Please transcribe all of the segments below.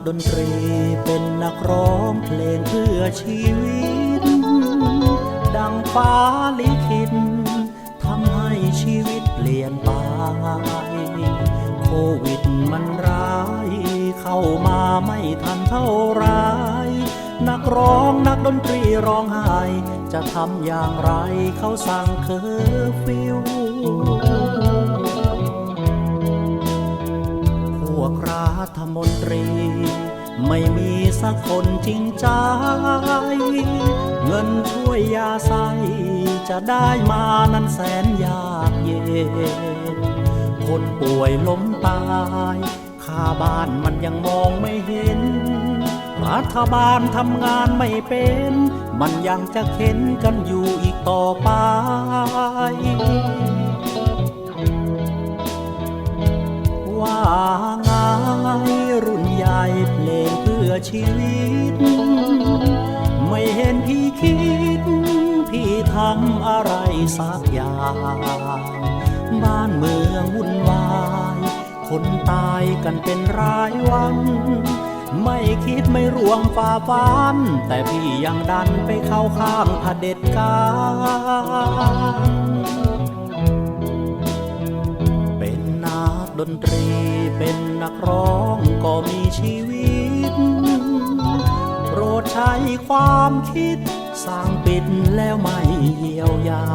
ดนตรีเป็นนักร้องเพลงเพื่อชีวิตดังฟ้าลิขิตทำให้ชีวิตเปลี่ยนไปโควิดมันร้ายเข้ามาไม่ทันเท่าไรนักร้องนักดนตรีร้องไห้จะทำอย่างไรเขาสั่งเคอร์ฟิวพวกรัฐมนตรีไม่มีสักคนจริงใจเงินช่วยยาใส่จะได้มานั้นแสนยากเย็นคนป่วยล้มตายค่าบ้านมันยังมองไม่เห็นรัฐบาลทำงานไม่เป็นมันยังจะเข็นกันอยู่อีกต่อไปว่าไงรุ่นใหญ่เพลงเพื่อชีวิตไม่เห็นพี่คิดพี่ทำอะไรสักอย่างบ้านเมืองวุ่นวายคนตายกันเป็นรายวันไม่คิดไม่ร่วมฝ่าฟันแต่พี่ยังดันไปเข้าข้างเผด็จการดนตรีเป็นนักร้องก็มีชีวิตโปรดใช้ความคิดสร้างปิดแล้วไม่เยียวยา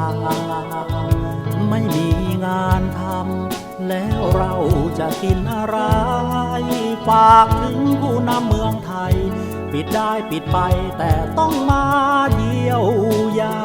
ไม่มีงานทำแล้วเราจะกินอะไรฝากถึงผู้นำเมืองไทยปิดได้ปิดไปแต่ต้องมาเยียวยา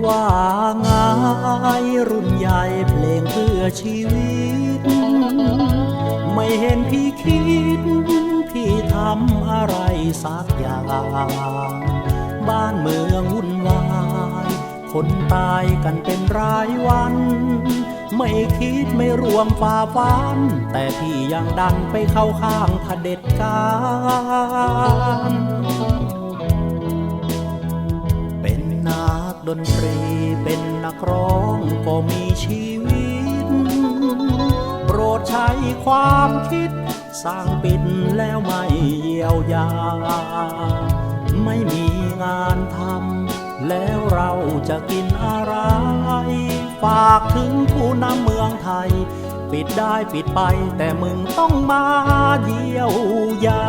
ว่าไงรุ่นใหญ่เพลงเพื่อชีวิตไม่เห็นพี่คิดพี่ทำอะไรสักอย่างบ้านเมืองวุ่นวายคนตายกันเป็นรายวันไม่คิดไม่รวมฝ่าฟันแต่พี่ยังดันไปเข้าข้างเผด็จการดนตรีเป็นนักร้องก็มีชีวิตโปรดใช้ความคิดสร้างปิดแล้วไม่เยียวยาไม่มีงานทำแล้วเราจะกินอะไรฝากถึงผู้นำเมืองไทยปิดได้ปิดไปแต่มึงต้องมาเยียวยา